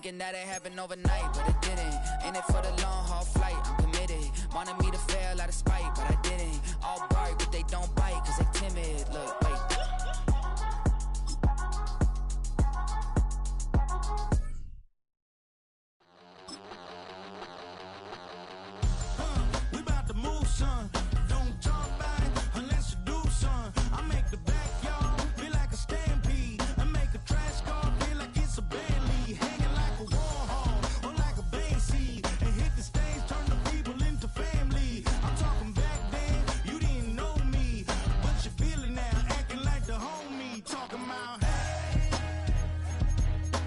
thinking that it happened overnight, but it didn't. In it for the long haul flight, I'm committed. Wanted me to fail out of spite, but I didn't. All bark, but they don't bite, cause they timid. Look, wait. We about to move, son. Don't talk about it unless you do, son. I make the backyard feel like a stampede. I make a trash car feel like it's a Bentley. Hanging like a war hall or like a bank seed. And hit the stage, turn the people into family. I'm talking back then, you didn't know me. But you feel it now, acting like the homie. Talking about, hey,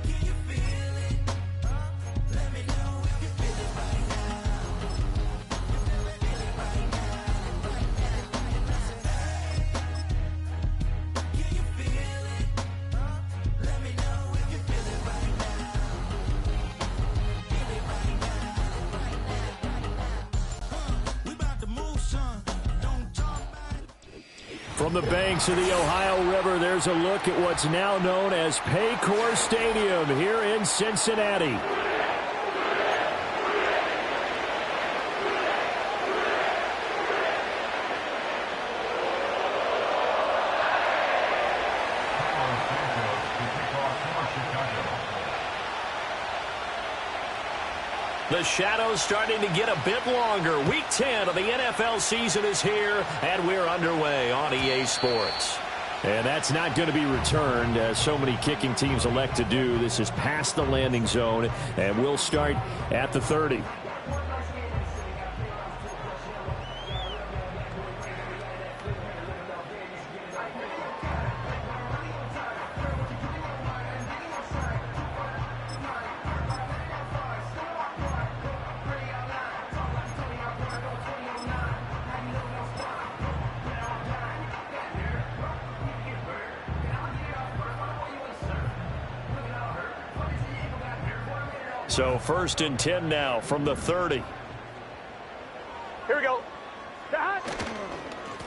can you feel it? Let me know if you feel it right now. Can you feel it? Let me know if you feel it right now. Feel it right now. We about to move, son. Don't talk about it. From the banks of the Ohio River, there's a look at what's now known as Paycor Stadium here in Cincinnati. The shadows starting to get a bit longer. Week 10 of the NFL season is here, and we're underway on EA Sports. And that's not going to be returned, as so many kicking teams elect to do. This is past the landing zone, and we'll start at the 30. So 1st and 10 now from the 30. Here we go.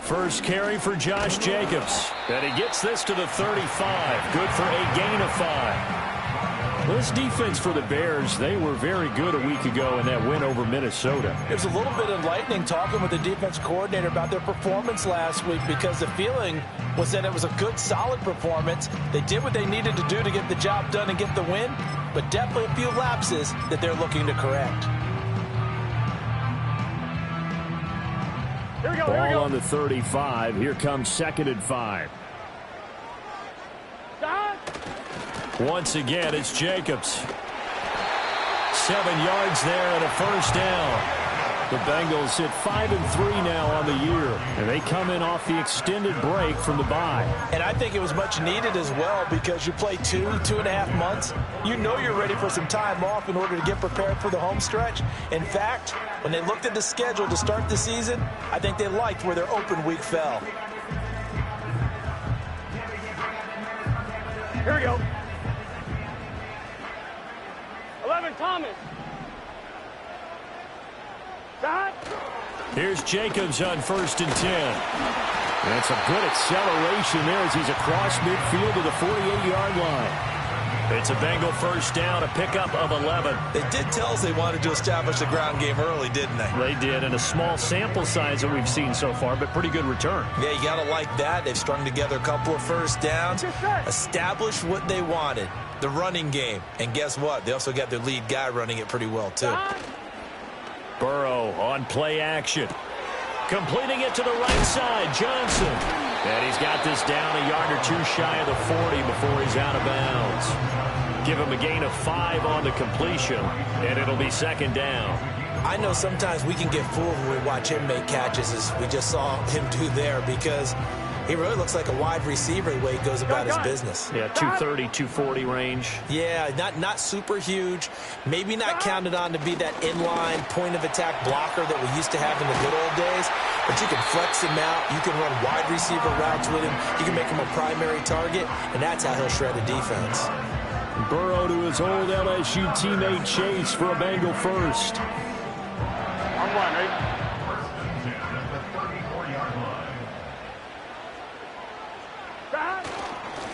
First carry for Josh Jacobs. And he gets this to the 35. Good for a gain of 5. This defense for the Bears, they were very good a week ago in that win over Minnesota. It was a little bit enlightening talking with the defense coordinator about their performance last week, because the feeling was that it was a good, solid performance. They did what they needed to do to get the job done and get the win, but definitely a few lapses that they're looking to correct. Here we go. Ball on the 35. Here comes 2nd and 5. Once again, it's Jacobs. 7 yards there and a first down. The Bengals sit 5-3 now on the year, and they come in off the extended break from the bye. And I think it was much needed as well, because you play 2.5 months. You know you're ready for some time off in order to get prepared for the home stretch. In fact, when they looked at the schedule to start the season, I think they liked where their open week fell. Here we go. 11, Thomas. Stop. Here's Jacobs on 1st and 10. That's a good acceleration there as he's across midfield to the 48-yard line. It's a Bengal first down, a pickup of 11. They did tell us they wanted to establish the ground game early, didn't they? They did, and a small sample size that we've seen so far, but pretty good return. Yeah, you got to like that. They've strung together a couple of first downs, established what they wanted, the running game. And guess what? They also got their lead guy running it pretty well, too. Burrow on play action. Completing it to the right side, Johnson. And he's got this down a yard or two shy of the 40 before he's out of bounds. Give him a gain of 5 on the completion, and it'll be 2nd down. I know sometimes we can get fooled when we watch him make catches, as we just saw him do there, because he really looks like a wide receiver the way he goes about his business. Yeah, 230, 240 range. Yeah, not super huge. Maybe not counted on to be that inline point-of-attack blocker that we used to have in the good old days. But you can flex him out. You can run wide receiver routes with him. You can make him a primary target, and that's how he'll shred a defense. Burrow to his old LSU teammate Chase for a Bengal first. I'm one, right?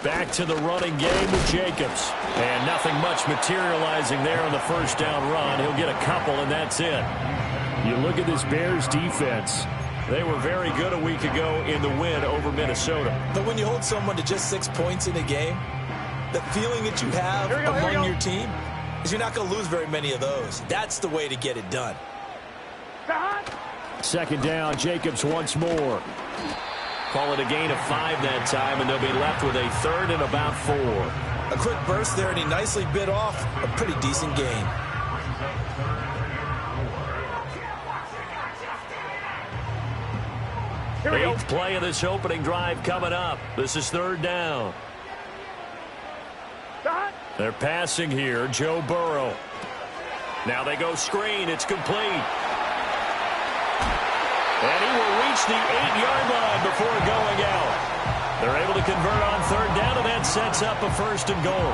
Back to the running game with Jacobs. And nothing much materializing there on the first down run. He'll get a couple, and that's it. You look at this Bears defense. They were very good a week ago in the win over Minnesota. But when you hold someone to just 6 points in a game, the feeling that you have among your team is you're not going to lose very many of those. That's the way to get it done. Second down, Jacobs once more. Call it a gain of 5 that time, and they'll be left with a third and about 4. A quick burst there, and he nicely bit off a pretty decent gain. Eighth play of this opening drive coming up. This is third down. They're passing here, Joe Burrow. Now they go screen. It's complete. And he will reach the 8-yard line before going out. They're able to convert on third down, and that sets up a first and goal.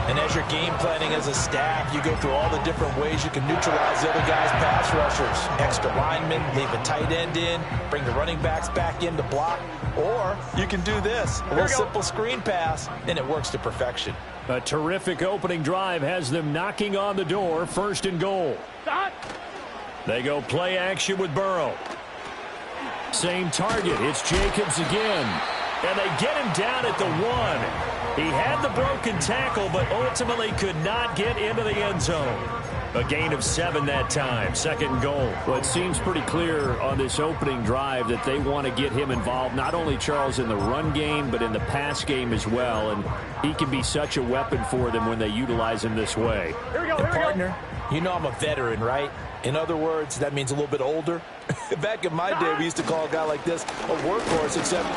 And as you're game planning as a staff, you go through all the different ways you can neutralize the other guy's pass rushers. Extra linemen, leave a tight end in, bring the running backs back in to block. Or you can do this, a little simple screen pass, and it works to perfection. A terrific opening drive has them knocking on the door, first and goal. They go play action with Burrow. Same target. It's Jacobs again. And they get him down at the 1. He had the broken tackle, but ultimately could not get into the end zone. A gain of 7 that time, second and goal. Well, it seems pretty clear on this opening drive that they want to get him involved, not only, Charles, in the run game, but in the pass game as well. And he can be such a weapon for them when they utilize him this way. And partner, you know I'm a veteran, right? In other words, that means a little bit older. Back in my day, we used to call a guy like this a workhorse, except...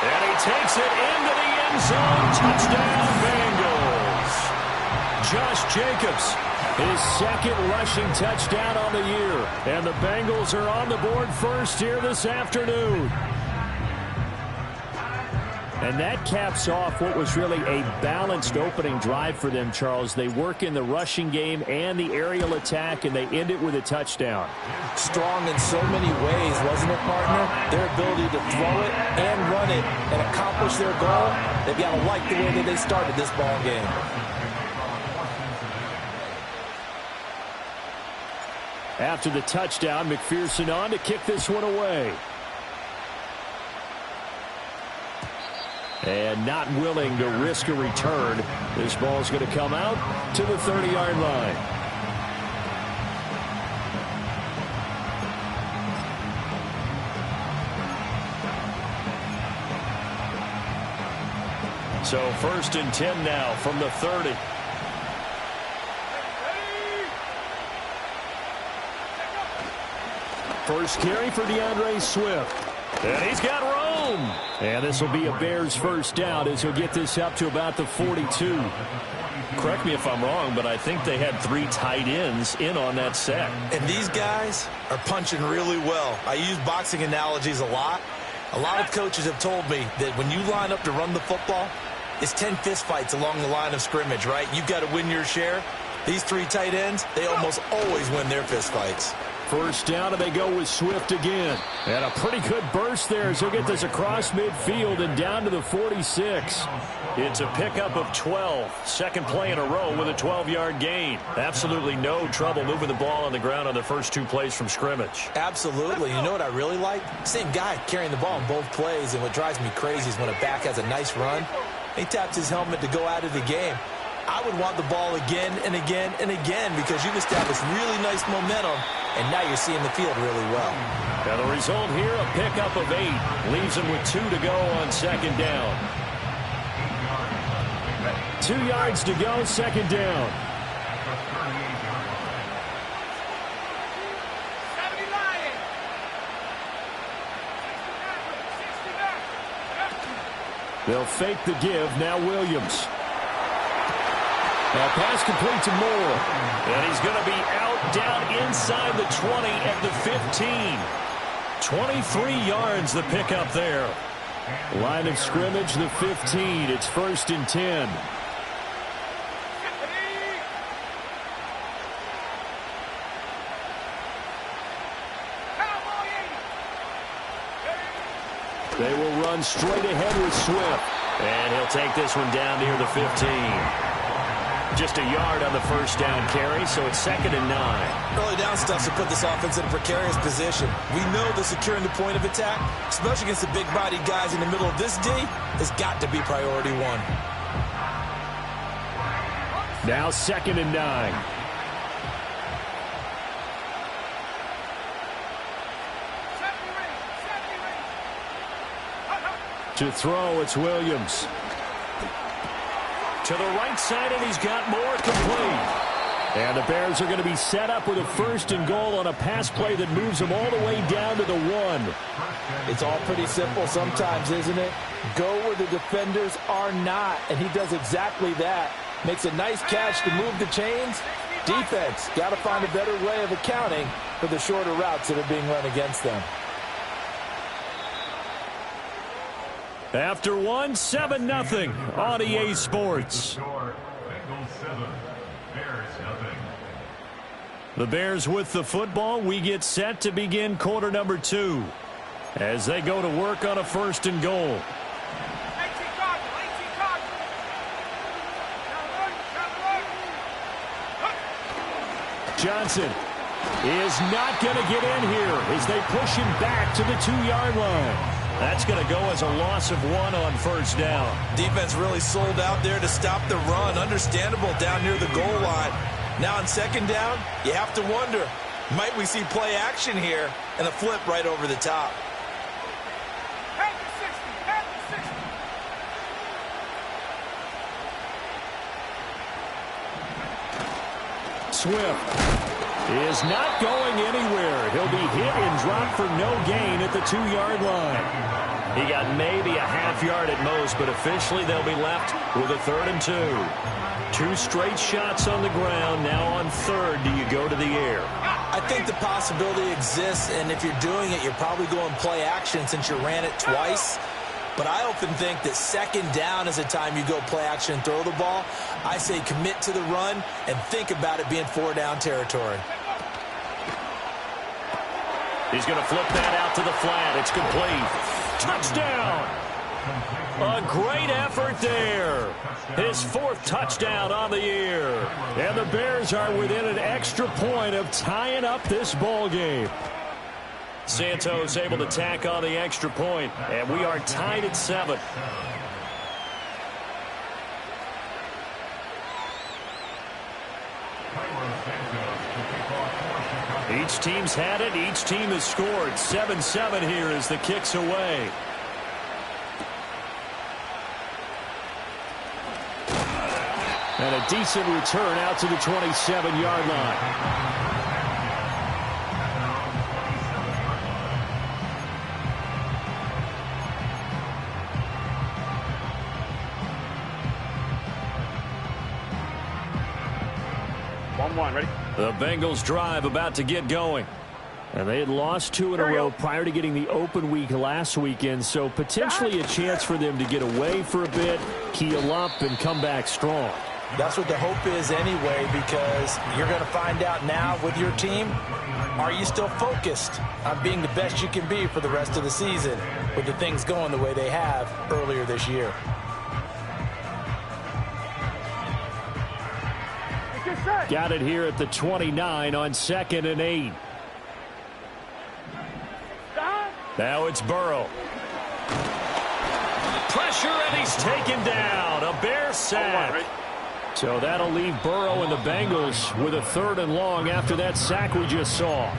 And he takes it into the end zone. Touchdown, Bengals. Josh Jacobs, his second rushing touchdown on the year. And the Bengals are on the board first here this afternoon. And that caps off what was really a balanced opening drive for them, Charles. They work in the rushing game and the aerial attack, and they end it with a touchdown. Strong in so many ways, wasn't it, partner? Their ability to throw it and run it and accomplish their goal, they've got to like the way that they started this ball game. After the touchdown, McPherson on to kick this one away. And not willing to risk a return. This ball's going to come out to the 30-yard line. So first and 10 now from the 30. First carry for DeAndre Swift. And he's got room. And this will be a Bears first down as he'll get this up to about the 42. Correct me if I'm wrong, but I think they had 3 tight ends in on that set. And these guys are punching really well. I use boxing analogies a lot. A lot of coaches have told me that when you line up to run the football, it's 10 fistfights along the line of scrimmage, right? You've got to win your share. These 3 tight ends, they almost always win their fistfights. First down, and they go with Swift again. And a pretty good burst there as he'll get this across midfield and down to the 46. It's a pickup of 12. Second play in a row with a 12-yard gain. Absolutely no trouble moving the ball on the ground on the first 2 plays from scrimmage. Absolutely. You know what I really like? Same guy carrying the ball in both plays, and what drives me crazy is when a back has a nice run, he taps his helmet to go out of the game. I would want the ball again and again and again because you've established really nice momentum, and now you're seeing the field really well. And the result here, a pickup of 8. Leaves him with 2 to go on second down. 2 yards to go, second down. They'll fake the give. Now Williams. Now pass complete to Moore. And he's going to be out down inside the 20 at the 15. 23 yards the pickup there. Line of scrimmage, the 15. It's first and 10. They will run straight ahead with Swift. And he'll take this one down near the 15. Just a yard on the first down carry, so it's 2nd and 9. Early down stuff to put this offense in a precarious position. We know that securing the point of attack, especially against the big-bodied guys in the middle of this D, has got to be priority one. Now 2nd and 9. To throw, it's Williams. To the right side, and he's got more complete. And the Bears are going to be set up with a 1st and goal on a pass play that moves them all the way down to the 1. It's all pretty simple sometimes, isn't it? Go where the defenders are not, and he does exactly that. Makes a nice catch to move the chains. Defense, got to find a better way of accounting for the shorter routes that are being run against them. After 1, 7-0 on EA Sports. The Bears with the football. We get set to begin quarter number 2 as they go to work on a 1st and goal. Johnson is not going to get in here as they push him back to the 2-yard line. That's going to go as a loss of 1 on 1st down. Defense really sold out there to stop the run. Understandable down near the goal line. Now on 2nd down, you have to wonder, might we see play action here and a flip right over the top? Swift is not going anywhere. He'll be hit and dropped for no gain at the 2-yard line. He got maybe a half yard at most, but officially they'll be left with a 3rd and 2. 2 straight shots on the ground. Now on 3rd, do you go to the air? I think the possibility exists, and if you're doing it, you're probably going play action since you ran it twice. But I often think that 2nd down is the time you go play action and throw the ball. I say commit to the run and think about it being 4-down territory. He's going to flip that out to the flat. It's complete. Touchdown! A great effort there. His 4th touchdown on the year. And the Bears are within an extra point of tying up this ball game. Santos able to tack on the extra point, and we are tied at 7. Each team's had it. Each team has scored. 7-7 here as the kick's away. And a decent return out to the 27-yard line. Ready? The Bengals drive about to get going. And they had lost 2 in a row prior to getting the open week last weekend, so potentially a chance for them to get away for a bit, keel up, and come back strong. That's what the hope is anyway, because you're going to find out now with your team, are you still focused on being the best you can be for the rest of the season with the things going the way they have earlier this year? Got it here at the 29 on 2nd and 8. Now it's Burrow. Pressure, and he's taken down. A Bear sack. So that'll leave Burrow and the Bengals with a 3rd and long after that sack we just saw.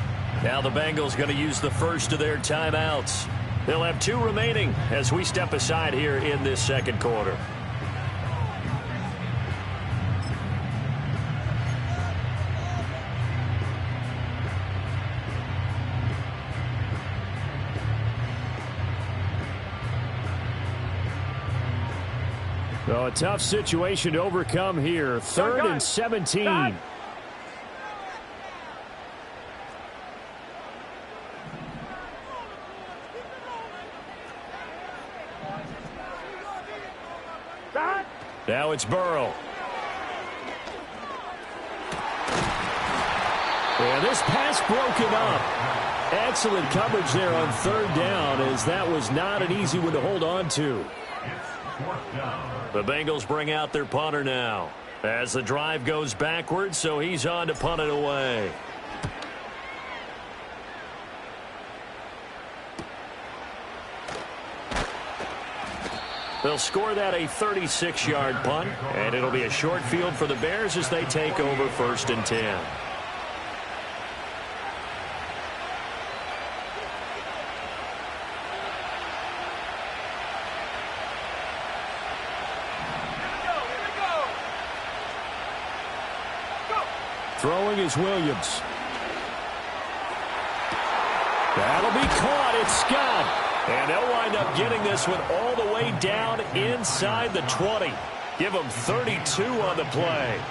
Now the Bengals going to use the first of their timeouts. They'll have 2 remaining as we step aside here in this 2nd quarter. So a tough situation to overcome here. 3rd and 17. Now it's Burrow. And this pass broken up. Excellent coverage there on 3rd down, as that was not an easy one to hold on to. The Bengals bring out their punter now as the drive goes backwards, so he's on to punt it away. They'll score that a 36-yard punt, and it'll be a short field for the Bears as they take over 1st and 10. Throwing is Williams. That'll be caught. It's Scott. And they'll wind up getting this one all the way down inside the 20. Give them 32 on the play.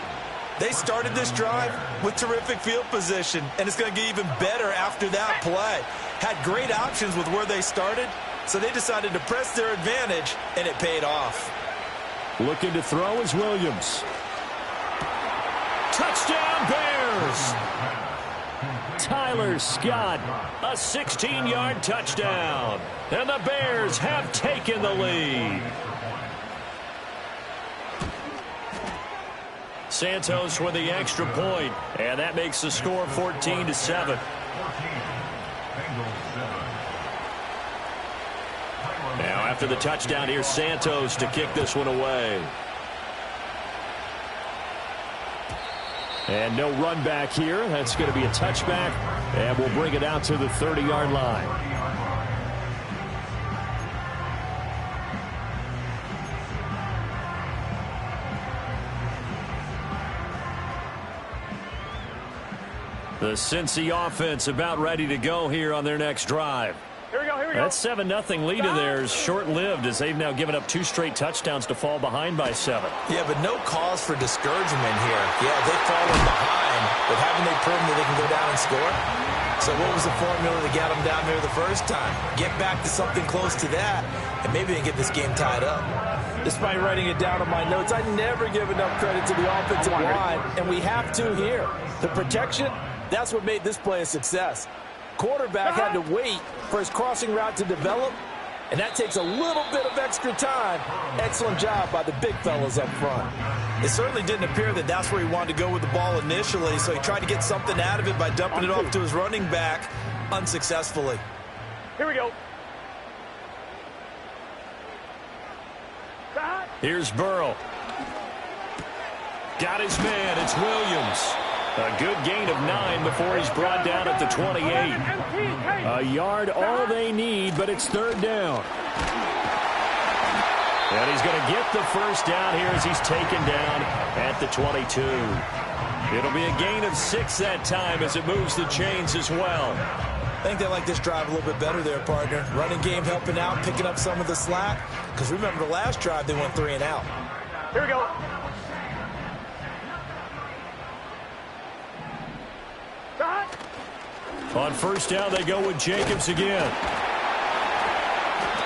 They started this drive with terrific field position, and it's going to get even better after that play. Had great options with where they started, so they decided to press their advantage, and it paid off. Looking to throw is Williams. Touchdown, Bears! Tyler Scott, a 16-yard touchdown. And the Bears have taken the lead. Santos with the extra point, and that makes the score 14-7. Now after the touchdown, here's Santos to kick this one away. And no run back here. That's going to be a touchback, and we'll bring it out to the 30-yard line. The Cincy offense about ready to go here on their next drive. Here we go, here we go. That 7-0 lead of theirs short-lived as they've now given up 2 straight touchdowns to fall behind by 7. Yeah, but no cause for discouragement here. Yeah, they've fallen behind, but haven't they proven that they can go down and score? So what was the formula that got them down there the first time? Get back to something close to that, and maybe they can get this game tied up. Despite writing it down on my notes, I never give enough credit to the offensive line, and we have to here. The protection, that's what made this play a success. Quarterback had to wait for his crossing route to develop, and that takes a little bit of extra time. Excellent job by the big fellas up front. It certainly didn't appear that that's where he wanted to go with the ball initially, so he tried to get something out of it by dumping it off to his running back unsuccessfully. Here we go. Here's Burrow. Got his man. It's Williams. A good gain of 9 before he's brought down at the 28. A yard all they need, but it's 3rd down. And he's going to get the first down here as he's taken down at the 22. It'll be a gain of 6 that time as it moves the chains as well. I think they like this drive a little bit better there, partner. Running game helping out, picking up some of the slack. Because remember the last drive, they went 3 and out. Here we go. On first down, they go with Jacobs again.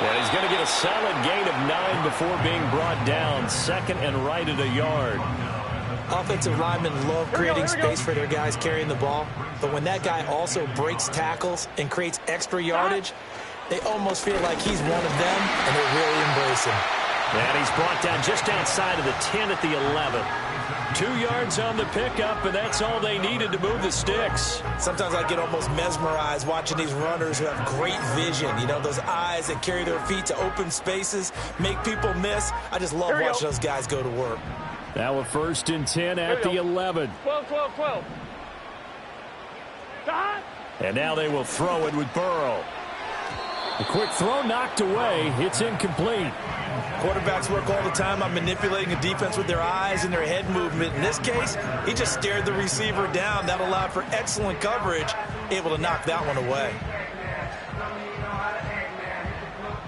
And he's going to get a solid gain of 9 before being brought down. 2nd and right at a yard. Offensive linemen love creating space for their guys carrying the ball. But when that guy also breaks tackles and creates extra yardage, they almost feel like he's one of them, and they really embrace him. And he's brought down just outside of the 10 at the 11. 2 yards on the pickup, and that's all they needed to move the sticks. Sometimes I get almost mesmerized watching these runners who have great vision. You know, those eyes that carry their feet to open spaces, make people miss. I just love watching those guys go to work. Now a 1st and 10 at the 11. 12, 12, 12. And now they will throw it with Burrow. A quick throw knocked away. It's incomplete. Quarterbacks work all the time on manipulating a defense with their eyes and their head movement. In this case, he just stared the receiver down. That allowed for excellent coverage, able to knock that one away.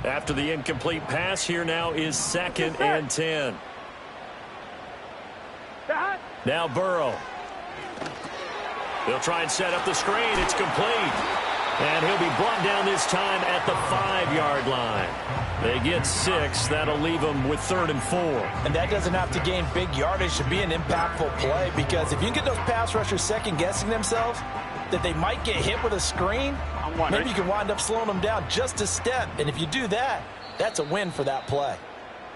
After the incomplete pass, here now is 2nd and 10. Now Burrow. They'll try and set up the screen. It's complete. And he'll be brought down this time at the 5-yard line. They get 6. That'll leave them with 3rd and 4. And that doesn't have to gain big yardage to be an impactful play, because if you can get those pass rushers second-guessing themselves that they might get hit with a screen, maybe you can wind up slowing them down just a step. And if you do that, that's a win for that play.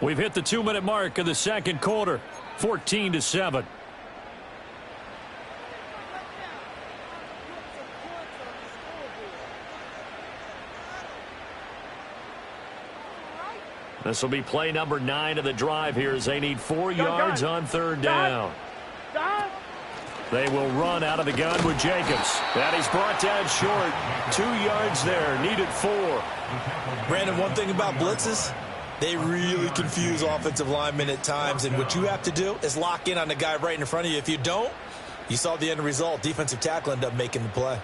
We've hit the 2-minute mark of the second quarter. 14-7. This will be play number 9 of the drive here as they need 4 yards on third down. They will run out of the gun with Jacobs. And he's brought down short. 2 yards there. Needed 4. Brandon, one thing about blitzes, they really confuse offensive linemen at times. And what you have to do is lock in on the guy right in front of you. If you don't, you saw the end result. Defensive tackle ended up making the play.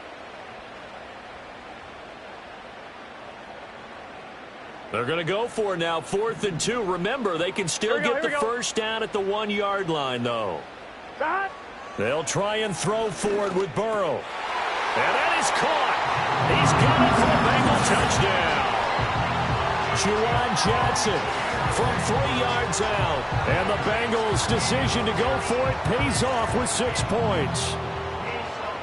They're going to go for it now. 4th and 2. Remember, they can still get the first down at the 1-yard line, though. They'll try and throw for it with Burrow. And that is caught. He's got it for a Bengal touchdown. Juwan Johnson from 3 yards out. And the Bengals' decision to go for it pays off with 6 points.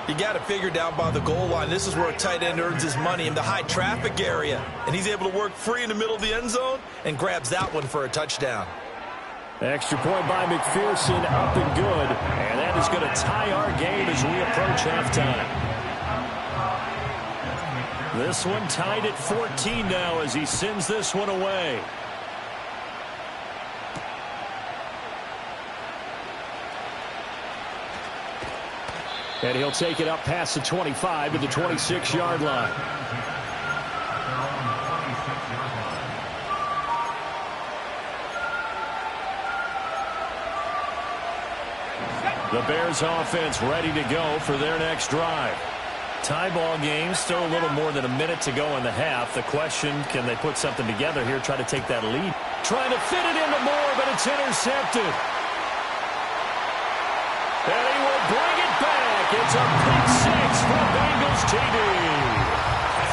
You got to figure down by the goal line. This is where a tight end earns his money in the high traffic area. And he's able to work free in the middle of the end zone and grabs that one for a touchdown. Extra point by McPherson, up and good. And that is going to tie our game as we approach halftime. This one tied at 14 now as he sends this one away. And he'll take it up past the 25 to the 26-yard line. The Bears offense ready to go for their next drive. Tie ball game, still a little more than a minute to go in the half. The question, can they put something together here, try to take that lead? Trying to fit it into Moore, but it's intercepted. And he will bring it back. It's a pick 6 for Bengals TD.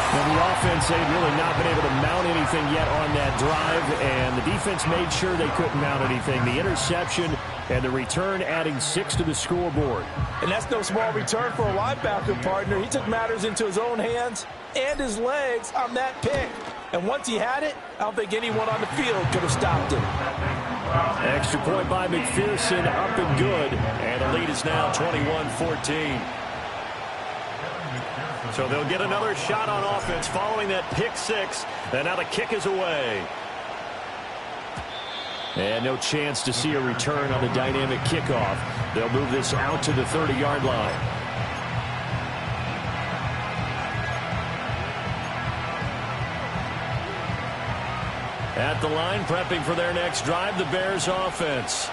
Well, the offense, they've really not been able to mount anything yet on that drive, and the defense made sure they couldn't mount anything. The interception and the return adding 6 to the scoreboard. And that's no small return for a linebacker partner. He took matters into his own hands and his legs on that pick. And once he had it, I don't think anyone on the field could have stopped him. Extra point by McPherson, up and good. And the lead is now 21-14. So they'll get another shot on offense following that pick 6. And now the kick is away. And no chance to see a return on the dynamic kickoff. They'll move this out to the 30-yard line. At the line, prepping for their next drive, the Bears offense.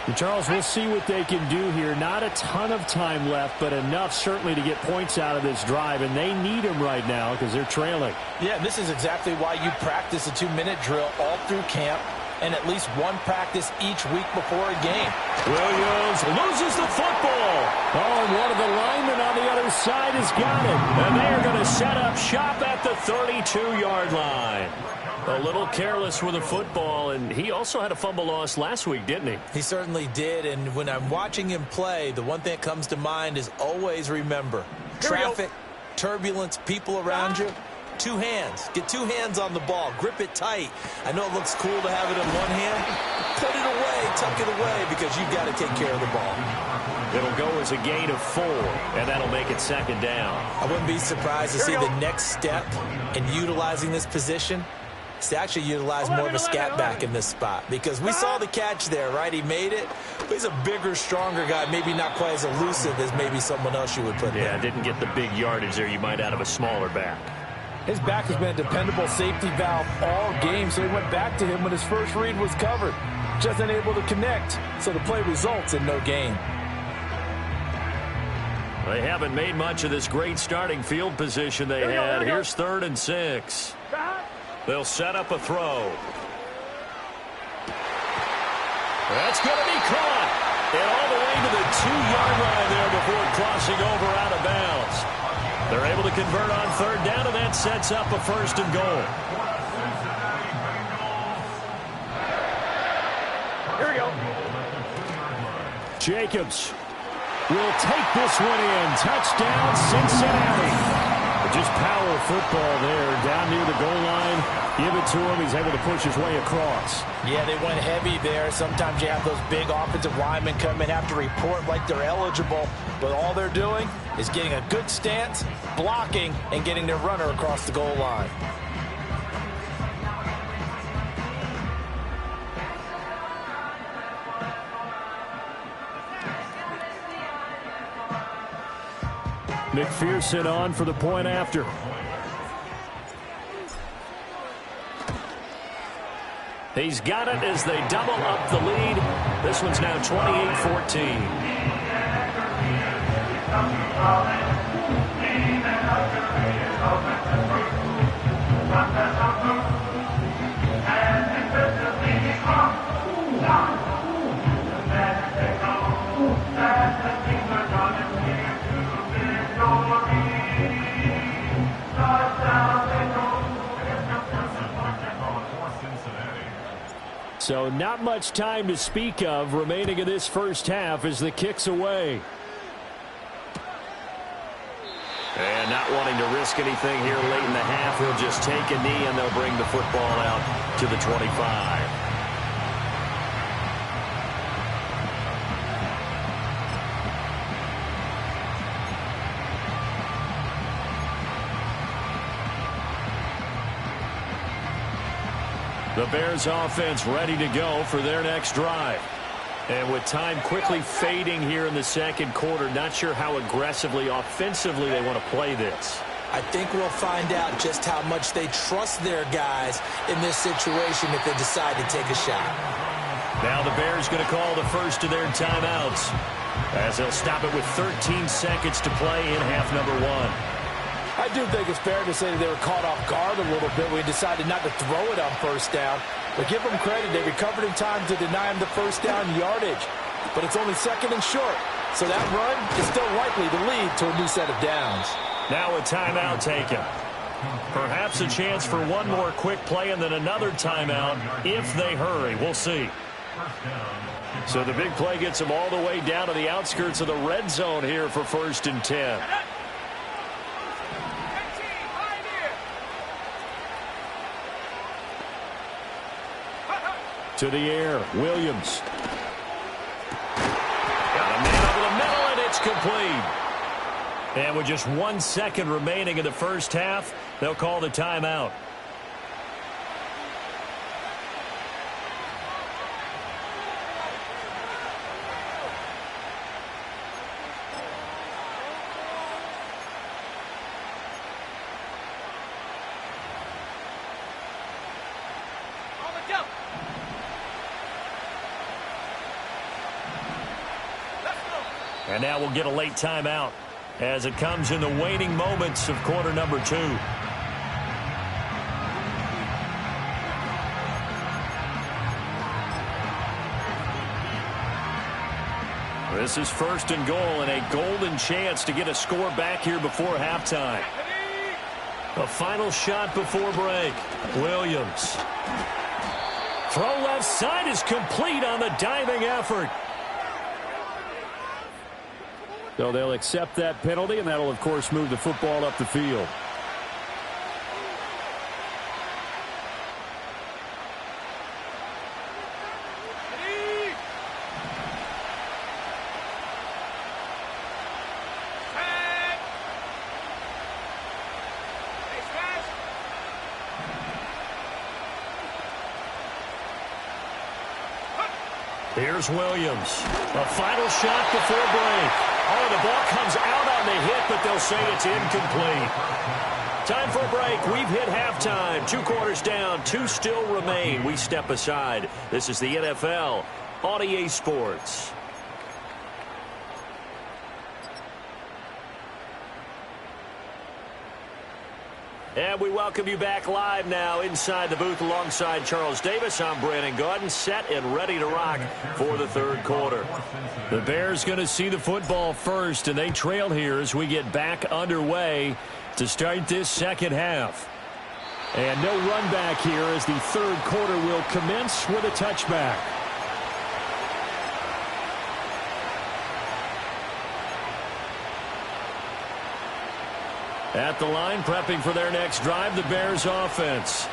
And Charles, we'll see what they can do here. Not a ton of time left, but enough certainly to get points out of this drive, and they need them right now because they're trailing. Yeah, this is exactly why you practice a 2-minute drill all through camp and at least one practice each week before a game. Williams loses the football. Oh, and one of the linemen on the other side has got it. And they are going to set up shop at the 32-yard line. A little careless with the football, and he also had a fumble loss last week, didn't he? He certainly did, and when I'm watching him play, the one thing that comes to mind is always remember, traffic, turbulence, people around you, 2 hands. Get 2 hands on the ball. Grip it tight. I know it looks cool to have it in one hand. Put it away, tuck it away, because you've got to take care of the ball. It'll go as a gain of 4, and that'll make it 2nd down. I wouldn't be surprised to see the next step in utilizing this position to actually utilize more of a scat back in this spot, because we saw the catch there, right? He made it, but he's a bigger, stronger guy, maybe not quite as elusive as maybe someone else you would put there. Yeah, didn't get the big yardage there you might out of a smaller back. His back has been a dependable safety valve all game, so he went back to him when his first read was covered. Just unable to connect, so the play results in no gain. They haven't made much of this great starting field position they had. Here's 3rd and 6. They'll set up a throw. That's going to be caught. And all the way to the 2-yard line there before crossing over out of bounds. They're able to convert on 3rd down, and that sets up a 1st and goal. Here we go. Jacobs will take this one in. Touchdown, Cincinnati. Just power football there. Down near the goal line. Give it to him. He's able to push his way across. Yeah, they went heavy there. Sometimes you have those big offensive linemen come in, have to report like they're eligible. But all they're doing is getting a good stance, blocking, and getting their runner across the goal line. McPherson on for the point after. He's got it as they double up the lead. This one's now 28-14. So not much time to speak of remaining in this first half as the kick's away. And not wanting to risk anything here late in the half, he'll just take a knee and they'll bring the football out to the 25. The Bears offense ready to go for their next drive. And with time quickly fading here in the second quarter, not sure how aggressively, offensively they want to play this. I think we'll find out just how much they trust their guys in this situation if they decide to take a shot. Now the Bears going to call the first of their timeouts as they'll stop it with 13 seconds to play in half number one. I do think it's fair to say that they were caught off guard a little bit. We decided not to throw it on first down. But give them credit. They recovered in time to deny him the first down yardage. But it's only second and short. So that run is still likely to lead to a new set of downs. Now a timeout taken. Perhaps a chance for one more quick play and then another timeout if they hurry. We'll see. So the big play gets them all the way down to the outskirts of the red zone here for 1st and 10. To the air, Williams. Got a man over the middle, and it's complete. And with just 1 second remaining in the first half, they'll call the timeout. And now we'll get a late timeout as it comes in the waning moments of quarter number 2. This is 1st and goal and a golden chance to get a score back here before halftime. A final shot before break. Williams. Throw left side is complete on the diving effort. So they'll accept that penalty, and that'll, of course, move the football up the field. Here's Williams. A final shot before break. Oh, the ball comes out on the hit, but they'll say it's incomplete. Time for a break. We've hit halftime. 2 quarters down. 2 still remain. We step aside. This is the NFL on EA Sports. And we welcome you back live now inside the booth alongside Charles Davis. I'm Brandon Gaudin, set and ready to rock for the 3rd quarter. The Bears going to see the football first, and they trail here as we get back underway to start this second half. And no run back here as the 3rd quarter will commence with a touchback. At the line, prepping for their next drive, the Bears offense.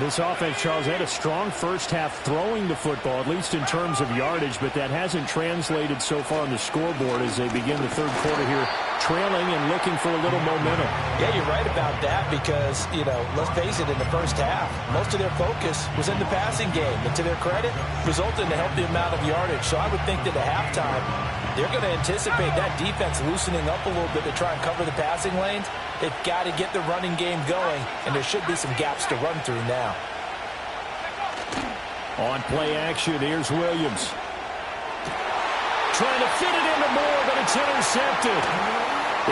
This offense, Charles, had a strong first half throwing the football, at least in terms of yardage, but that hasn't translated so far on the scoreboard as they begin the third quarter here, trailing and looking for a little momentum. Yeah, you're right about that because, let's face it, in the first half, most of their focus was in the passing game. And to their credit, resulted in a healthy amount of yardage. So I would think that at halftime, they're going to anticipate that defense loosening up a little bit to try and cover the passing lanes. They've got to get the running game going, and there should be some gaps to run through now. On play action, here's Williams. Trying to fit it into Moore, but it's intercepted.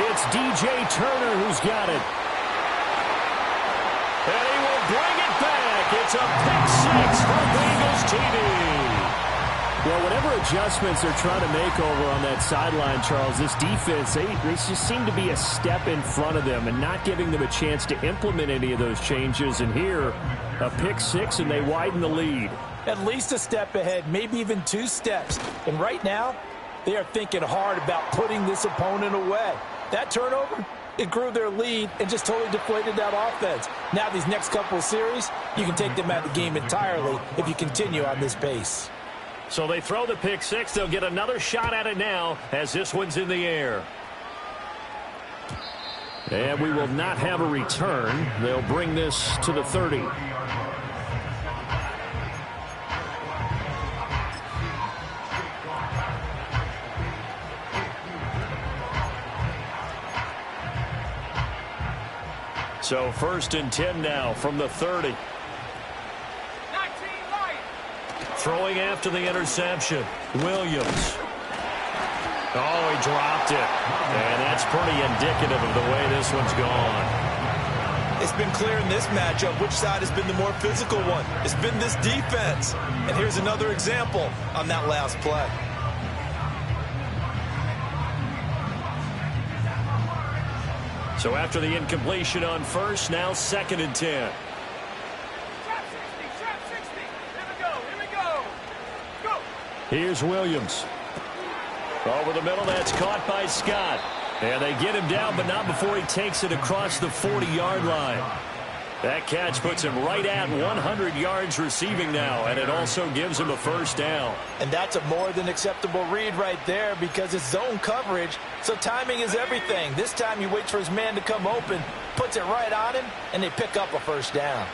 It's DJ Turner who's got it. And he will bring it back. It's a pick six for Bengals TV. Well, whatever adjustments they're trying to make over on that sideline, Charles, this defense, they just seem to be a step in front of them and not giving them a chance to implement any of those changes. And here, a pick six, and they widen the lead. At least a step ahead, maybe even 2 steps. And right now, they are thinking hard about putting this opponent away. That turnover, it grew their lead and just totally deflated that offense. Now these next couple of series, you can take them out of the game entirely if you continue on this pace. So they throw the pick six. They'll get another shot at it now as this one's in the air. And we will not have a return. They'll bring this to the 30. So 1st and 10 now from the 30. Throwing after the interception, Williams. Oh, he dropped it. And that's pretty indicative of the way this one's gone. It's been clear in this matchup which side has been the more physical one. It's been this defense. And here's another example on that last play. So after the incompletion on first, now 2nd and 10. Here's Williams. Over the middle, that's caught by Scott. And they get him down, but not before he takes it across the 40-yard line. That catch puts him right at 100 yards receiving now, and it also gives him a first down. And that's a more than acceptable read right there because it's zone coverage, so timing is everything. This time he waits for his man to come open, puts it right on him, and they pick up a first down.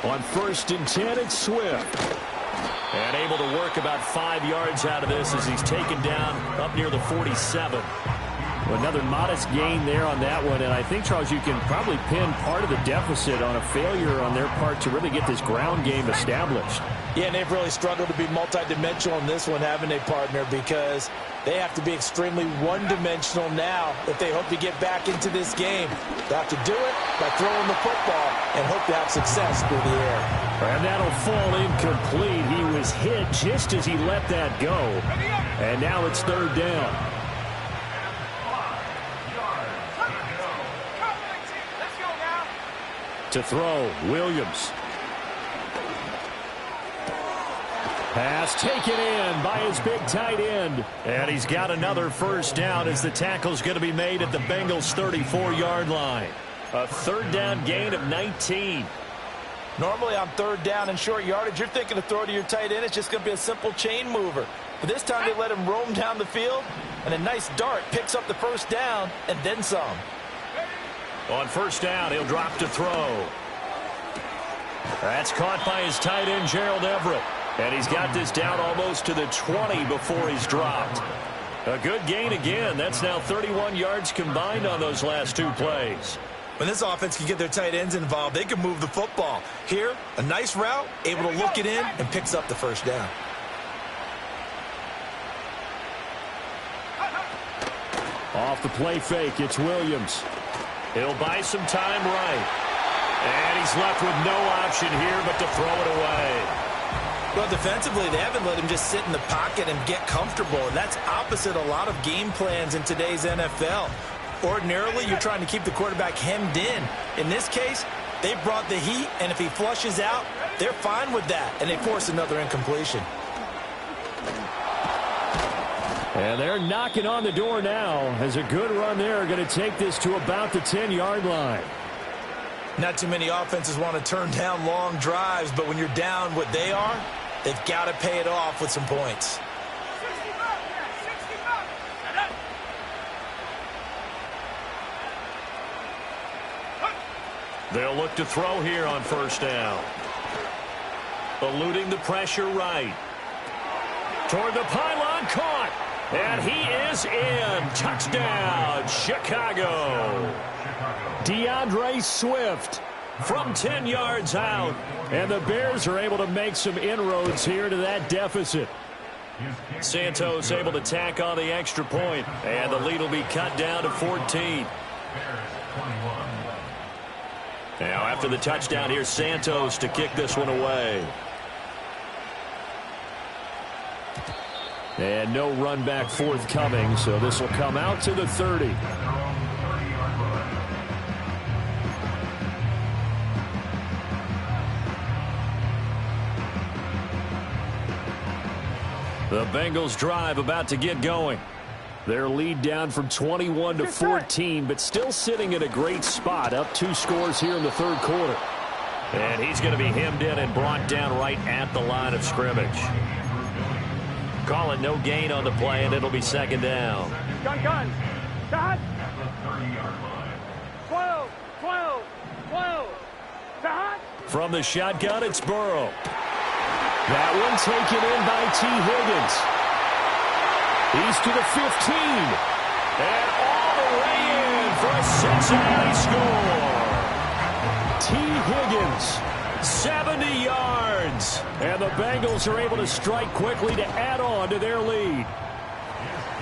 On 1st and 10, it's Swift. And able to work about 5 yards out of this as he's taken down up near the 47. Another modest gain there on that one. And I think, Charles, you can probably pin part of the deficit on a failure on their part to really get this ground game established. Yeah, and they've really struggled to be multidimensional in this one, haven't they, partner? Because they have to be extremely one-dimensional now if they hope to get back into this game. They have to do it by throwing the football and hope to have success through the air. And that'll fall incomplete. He was hit just as he let that go. And now it's 3rd down. To throw, Williams. Pass taken in by his big tight end. And he's got another first down as the tackle's going to be made at the Bengals' 34-yard line. A 3rd down gain of 19. Normally on 3rd down and short yardage, you're thinking to throw to your tight end. It's just going to be a simple chain mover. But this time they let him roam down the field, and a nice dart picks up the first down and then some. On 1st down, he'll drop to throw. That's caught by his tight end, Gerald Everett. And he's got this down almost to the 20 before he's dropped. A good gain again. That's now 31 yards combined on those last 2 plays. When this offense can get their tight ends involved, they can move the football. Here, a nice route, able to look it in, and picks up the first down. Off the play fake, it's Williams. He'll buy some time right. And he's left with no option here but to throw it away. Well, defensively, they haven't let him just sit in the pocket and get comfortable. And that's opposite a lot of game plans in today's NFL. Ordinarily, you're trying to keep the quarterback hemmed in. In this case, they brought the heat, and if he flushes out, they're fine with that, and they force another incompletion. And they're knocking on the door now as a good run there going to take this to about the 10-yard line. Not too many offenses want to turn down long drives, but when you're down what they are, they've got to pay it off with some points. They'll look to throw here on first down. Eluding the pressure right. Toward the pylon, caught. And he is in. Touchdown, Chicago. DeAndre Swift from 10 yards out. And the Bears are able to make some inroads here to that deficit. Santos able to tack on the extra point. And the lead will be cut down to 14. Now after the touchdown, here's Santos to kick this one away. And no run back forthcoming, so this will come out to the 30. The Bengals drive about to get going. Their lead down from 21 to 14, but still sitting in a great spot, up 2 scores here in the third quarter. And he's going to be hemmed in and brought down right at the line of scrimmage. Call it no gain on the play, and it'll be second down. Gun. Shot. 12. Shot. From the shotgun, it's Burrow. That one taken in by T. Higgins. He's to the 15. And all the way in for a Cincinnati score. T. Higgins, 70 yards. And the Bengals are able to strike quickly to add on to their lead.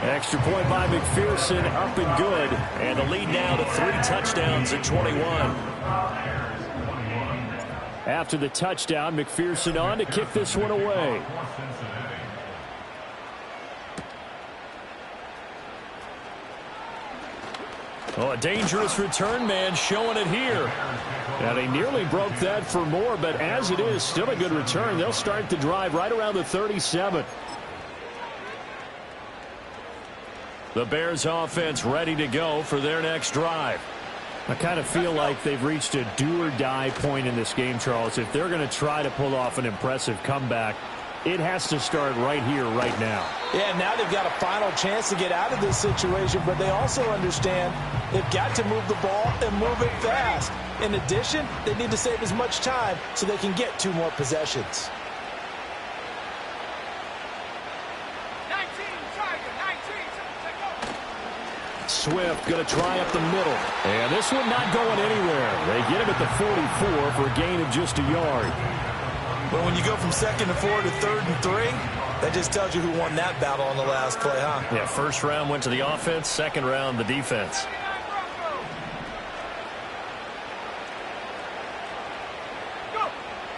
Extra point by McPherson, up and good. And the lead now to 3 touchdowns at 21. After the touchdown, McPherson on to kick this one away. Oh, a dangerous return man showing it here. Now, they nearly broke that for more, but as it is, still a good return. They'll start the drive right around the 37. The Bears offense ready to go for their next drive. I kind of feel like they've reached a do-or-die point in this game, Charles. If they're going to try to pull off an impressive comeback, it has to start right here, right now. Yeah, now they've got a final chance to get out of this situation, but they also understand they've got to move the ball and move it fast. In addition, they need to save as much time so they can get 2 more possessions. 19, Tiger, 19. Swift going to try up the middle. And this one not going anywhere. They get him at the 44 for a gain of just a yard. But when you go from 2nd and 4 to 3rd and 3, that just tells you who won that battle on the last play, huh? Yeah, first round went to the offense, second round the defense.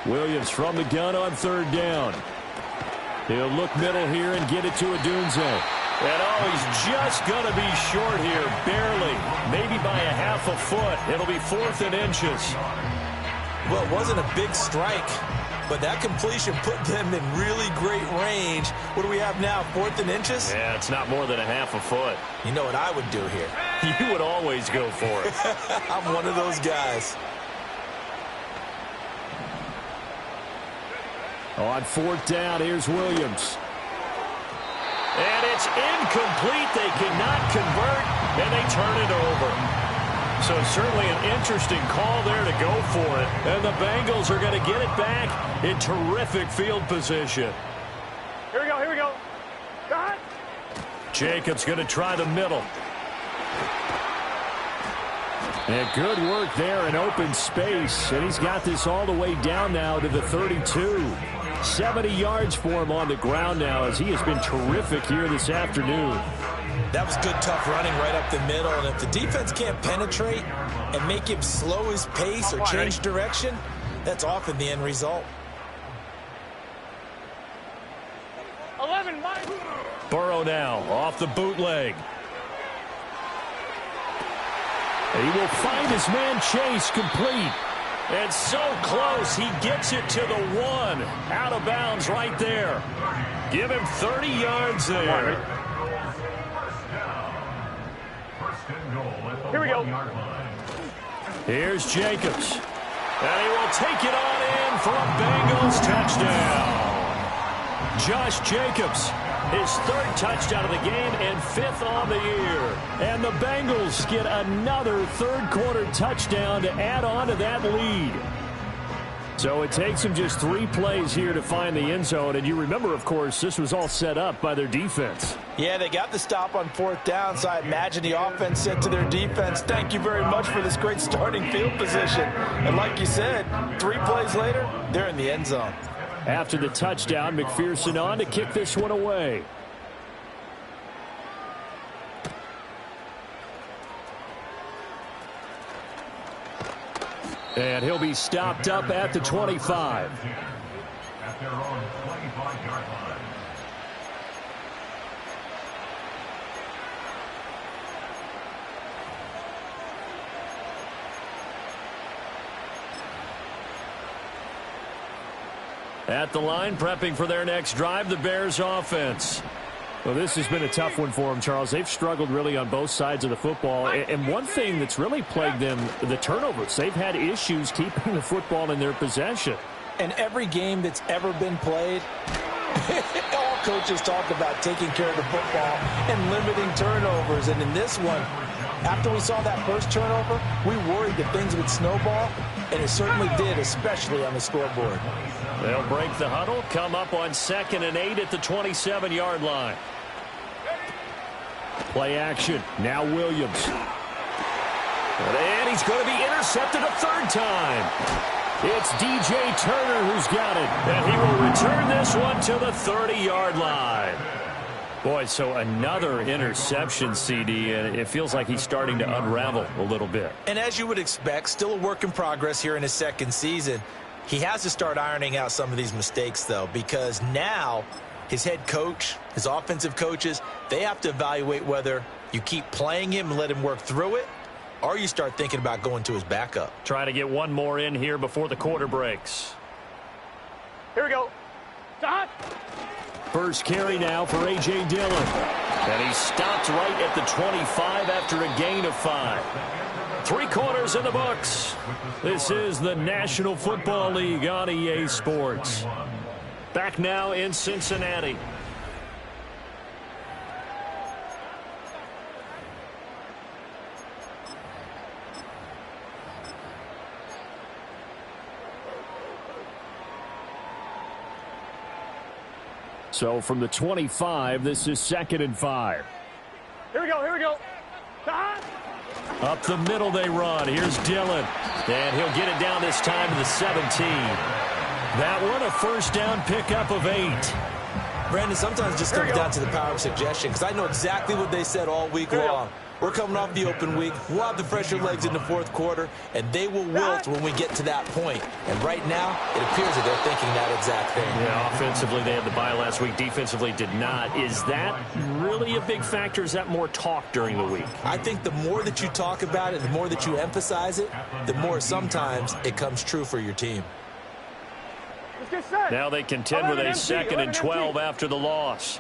Williams from the gun on 3rd down. He'll look middle here and get it to Odunze. And oh, he's just going to be short here, barely. Maybe by a half a foot. It'll be 4th and inches. Well, it wasn't a big strike, but that completion put them in really great range. What do we have now, 4th and inches? Yeah, it's not more than a half a foot. You know what I would do here? You would always go for it. I'm one of those guys. On 4th down, here's Williams. And it's incomplete. They cannot convert, and they turn it over. So certainly an interesting call there to go for it. And the Bengals are going to get it back in terrific field position. Here we go. Shot. Jacobs going to try the middle. And good work there in open space. And he's got this all the way down now to the 32. 70 yards for him on the ground now as he has been terrific here this afternoon. That was good, tough running right up the middle. And if the defense can't penetrate and make him slow his pace or change direction, that's often the end result. 11, Mike. Burrow now off the bootleg. He will find his man Chase complete. And so close, he gets it to the 1. Out of bounds right there. Give him 30 yards there. Here we go. Here's Jacobs. And he will take it on in for a Bengals touchdown. Josh Jacobs, his 3rd touchdown of the game and 5th on the year. And the Bengals get another 3rd quarter touchdown to add on to that lead. So it takes them just 3 plays here to find the end zone. And you remember, of course, this was all set up by their defense. Yeah, they got the stop on 4th down, so I imagine the offense said to their defense, thank you very much for this great starting field position. And like you said, 3 plays later, they're in the end zone. After the touchdown, McPherson on to kick this one away. And he'll be stopped up at the 25. At their own 25-yard line. At the line, prepping for their next drive, the Bears offense. Well, this has been a tough one for them, Charles. They've struggled really on both sides of the football. And one thing that's really plagued them, the turnovers. They've had issues keeping the football in their possession. And every game that's ever been played, all coaches talk about taking care of the football and limiting turnovers. And in this one, after we saw that first turnover, we worried that things would snowball, and it certainly did, especially on the scoreboard. They'll break the huddle, come up on 2nd and 8 at the 27-yard line. Play action. Now Williams. And he's going to be intercepted a 3rd time. It's DJ Turner who's got it. And he will return this one to the 30-yard line. Boy, so another interception, CD, and it feels like he's starting to unravel a little bit. And as you would expect, still a work in progress here in his 2nd season. He has to start ironing out some of these mistakes, though, because now his head coach, his offensive coaches, they have to evaluate whether you keep playing him and let him work through it, or you start thinking about going to his backup. Trying to get one more in here before the quarter breaks. Here we go. Dot. First carry now for A.J. Dillon. And he stopped right at the 25 after a gain of 5. 3 quarters in the books. This is the National Football League on EA Sports. Back now in Cincinnati. So from the 25, this is 2nd and 5. Here we go. Here we go. Dot. Up the middle they run. Here's Dillon. And he'll get it down this time to the 17. That one, a 1st down pickup of 8. Brandon, sometimes it just comes down to the power of suggestion, because I know exactly what they said all week long. We're coming off the open week. We'll have the fresher legs in the 4th quarter, and they will wilt when we get to that point. And right now, it appears that they're thinking that exact thing. Yeah, offensively, they had the bye last week. Defensively, did not. Is that really a big factor? Is that more talk during the week? I think the more that you talk about it, the more that you emphasize it, the more sometimes it comes true for your team. Now they contend with a 2nd and 12 after the loss.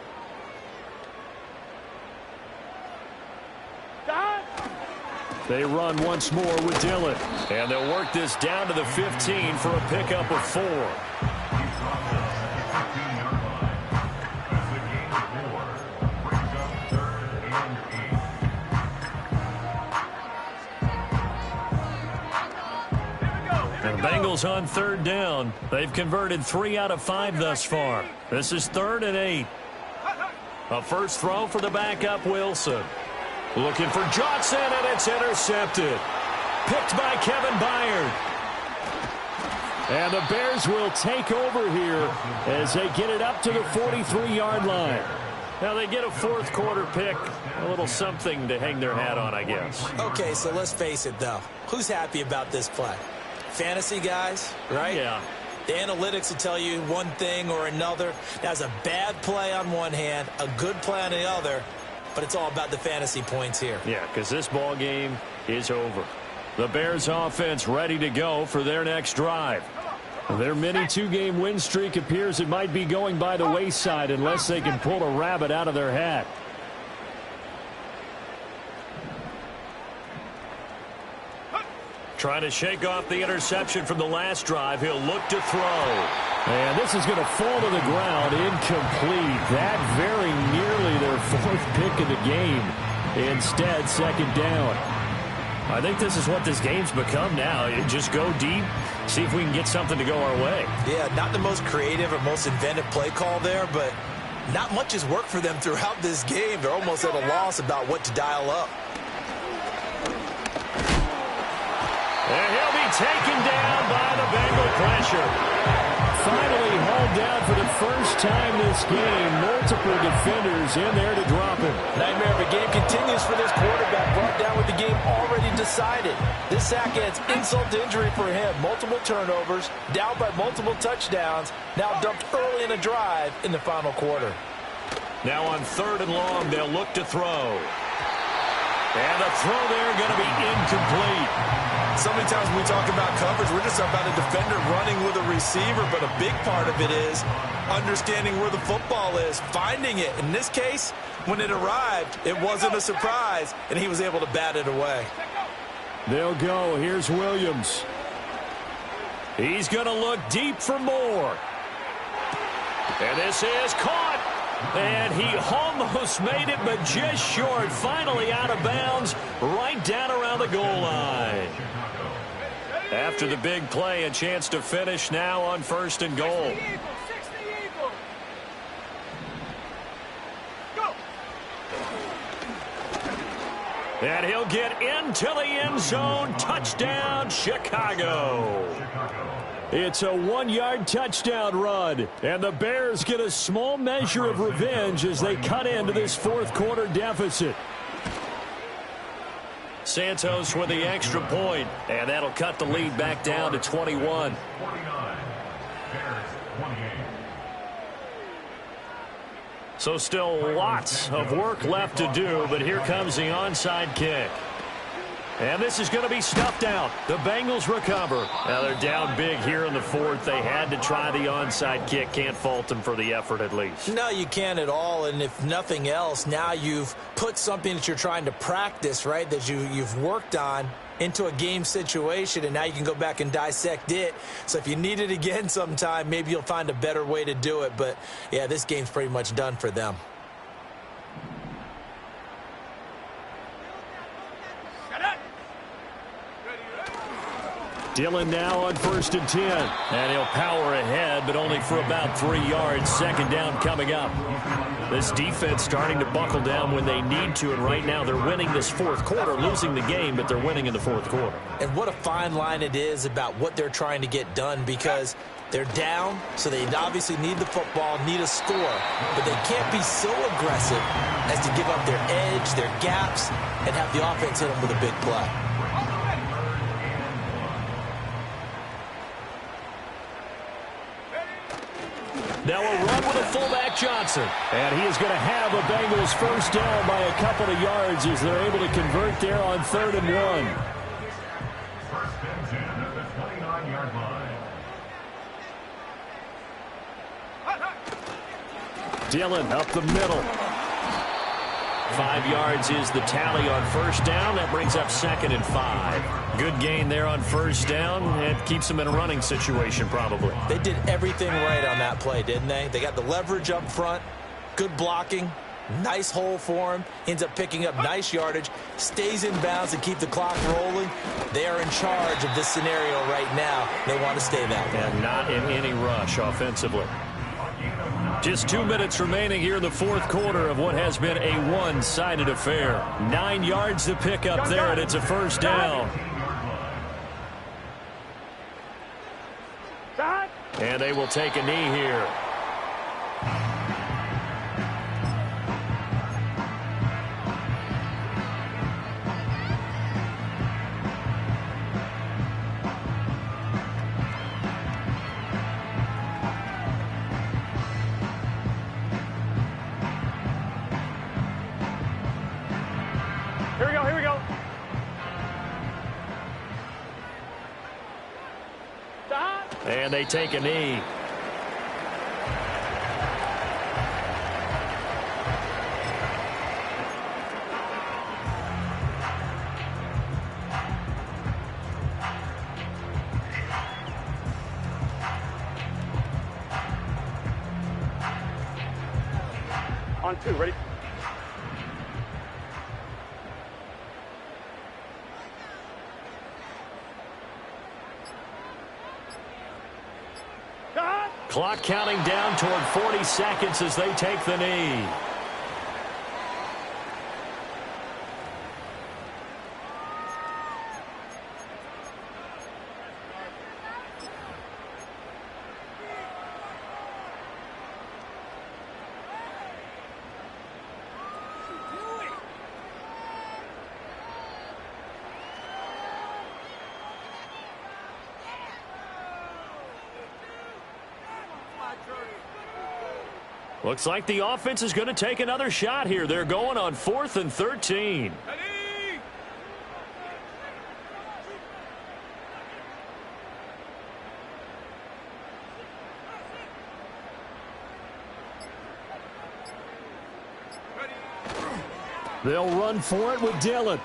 They run once more with Dillon. And they'll work this down to the 15 for a pickup of 4. And the Bengals on 3rd down. They've converted 3 out of 5 thus far. This is 3rd and 8. A first throw for the backup, Wilson. Looking for Johnson, and it's intercepted. Picked by Kevin Byard. And the Bears will take over here as they get it up to the 43-yard line. Now they get a 4th quarter pick, a little something to hang their hat on, I guess. Okay, so let's face it, though. Who's happy about this play? Fantasy guys, right? Yeah. The analytics will tell you one thing or another. That's a bad play on one hand, a good play on the other, but it's all about the fantasy points here. Yeah, because this ball game is over. The Bears offense ready to go for their next drive. Their mini two-game win streak appears it might be going by the wayside unless they can pull a rabbit out of their hat. Trying to shake off the interception from the last drive. He'll look to throw. And this is going to fall to the ground. Incomplete. That very nearly their fourth pick of the game. Instead, second down. I think this is what this game's become now. You just go deep, see if we can get something to go our way. Yeah, not the most creative or most inventive play call there, but not much has worked for them throughout this game. They're almost at a loss about what to dial up. And he'll be taken down by the Bengal pressure. Finally hauled down for the first time this game. Multiple defenders in there to drop him. Nightmare of a game continues for this quarterback, brought down with the game already decided. This sack adds insult to injury for him. Multiple turnovers, down by multiple touchdowns, now dumped early in a drive in the final quarter. Now on 3rd and long, they'll look to throw. And the throw there going to be incomplete. So many times when we talk about coverage, we're just about a defender running with a receiver, but a big part of it is understanding where the football is, finding it. In this case, when it arrived, it wasn't a surprise, and he was able to bat it away. They'll go. Here's Williams. He's going to look deep for more. And this is caught. And he almost made it, but just short. Finally out of bounds, right down around the goal line. After the big play, a chance to finish now on 1st and goal. And he'll get into the end zone. Touchdown, Chicago. It's a 1-yard touchdown run. And the Bears get a small measure of revenge as they cut into this 4th quarter deficit. Santos with the extra point, and that'll cut the lead back down to 21. 49. Bears 28. So still lots of work left to do, but here comes the onside kick. And this is going to be stuffed out. The Bengals recover. Now they're down big here in the 4th. They had to try the onside kick. Can't fault them for the effort at least. No, you can't at all. And if nothing else, now you've put something that you're trying to practice, right, that you've worked on into a game situation, and now you can go back and dissect it. So if you need it again sometime, maybe you'll find a better way to do it. But, yeah, this game's pretty much done for them. Dillon now on 1st and 10. And he'll power ahead, but only for about 3 yards. Second down coming up. This defense starting to buckle down when they need to, and right now they're winning this 4th quarter, losing the game, but they're winning in the 4th quarter. And what a fine line it is about what they're trying to get done, because they're down, so they obviously need the football, need a score, but they can't be so aggressive as to give up their edge, their gaps, and have the offense hit them with a big play. Now a run with a fullback Johnson. And he is going to have a Bengals first down by a couple of yards as they're able to convert there on 3rd and 1. First and 10 at the 29-yard line. Dillon up the middle. 5 yards is the tally on first down. That brings up 2nd and 5. Good gain there on first down. It keeps them in a running situation probably. They did everything right on that play, didn't they? They got the leverage up front, good blocking, nice hole for him, ends up picking up nice yardage, stays in bounds to keep the clock rolling. They are in charge of this scenario right now. They want to stay that way. And not in any rush offensively. Just 2 minutes remaining here in the 4th quarter of what has been a one-sided affair. 9 yards to pick up there, and it's a first down. And they will take a knee here. Here we go, here we go. And they take a knee. On 2, ready? Clock counting down toward 40 seconds as they take the knee. Looks like the offense is going to take another shot here. They're going on 4th and 13. They'll run for it with Dillon.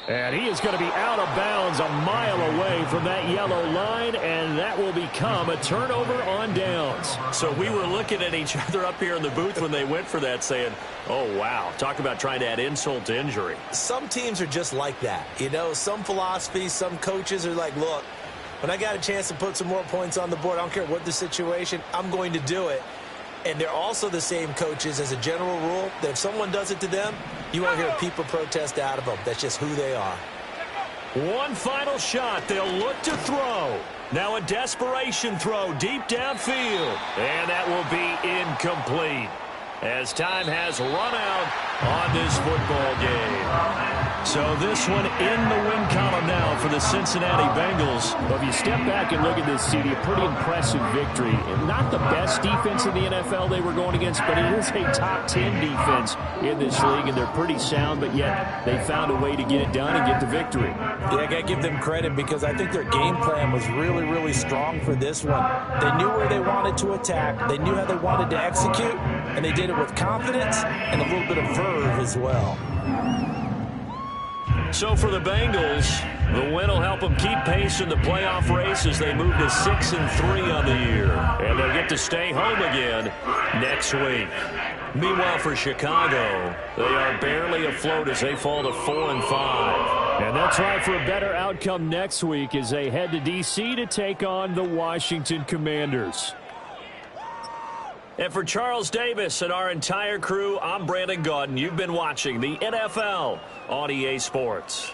And he is going to be out of bounds a mile away from that yellow line, and that will become a turnover on downs. So we were looking at each other up here in the booth when they went for that saying, oh, wow, talk about trying to add insult to injury. Some teams are just like that. You know, some philosophies, some coaches are like, look, when I got a chance to put some more points on the board, I don't care what the situation, I'm going to do it. And they're also the same coaches as a general rule that if someone does it to them, you won't hear people protest out of them. That's just who they are. One final shot. They'll look to throw. Now a desperation throw deep downfield. And that will be incomplete as time has run out on this football game. So this one in the win column now for the Cincinnati Bengals. Well, if you step back and look at this, CD, a pretty impressive victory. Not the best defense in the NFL they were going against, but it is a top 10 defense in this league, and they're pretty sound, but yet they found a way to get it done and get the victory. Yeah, I got to give them credit because I think their game plan was really, really strong for this one. They knew where they wanted to attack. They knew how they wanted to execute, and they did it with confidence and a little bit of verve as well. So for the Bengals, the win will help them keep pace in the playoff race as they move to 6-3 on the year. And they'll get to stay home again next week. Meanwhile, for Chicago, they are barely afloat as they fall to 4-5. And they'll try for a better outcome next week as they head to D.C. to take on the Washington Commanders. And for Charles Davis and our entire crew, I'm Brandon Gaudin. You've been watching the NFL on EA Sports.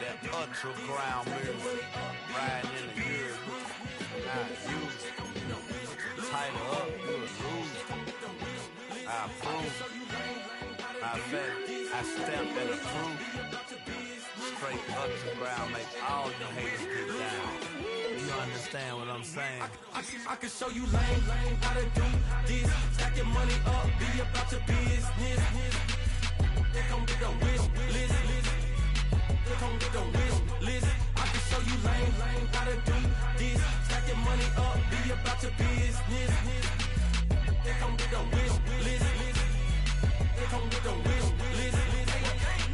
That ultra ground music, riding in the years. Now you tighten up, you lose. I approve. I bet I stamped and approved. Straight ultra ground, make all your haters get down. You understand what I'm saying? I can show you lame, how to do this. Stack your money up, be about your business. They come with a wish list. They come with a wish list. I can show you lame, how to do this. Stack your money up, be about your business. They come with a wish list. They come with a wish list.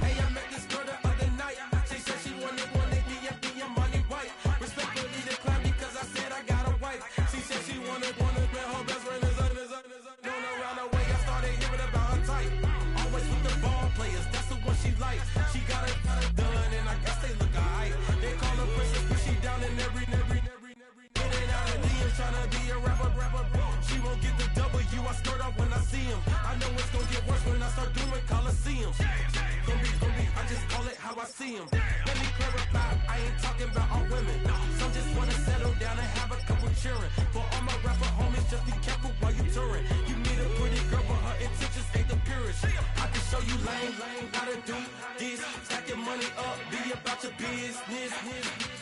Hey, I met this girl the other night. She said she wanted me and money white. Respectfully declined because I said I got a wife. She said she wanted man, her best friend is going around the way. I started hearing about her type. Always with the ball players, that's the one she likes. She got it done, and I guess they look alright. They call her princess, but she down in every. In and out of DMs, tryna be a rapper. She won't get the W, I skirt off when I see him. I know it's gonna get worse when I start doing Coliseum. Gonna be, I just call it how I see him. Let me clarify, I ain't talking about all women. Some just wanna settle down and have a couple cheering. For all my rapper homies, just be careful while you touring. You meet a pretty girl, but her intentions ain't the purest. I can show you lame, how to do this. Stack your money up, be about your business.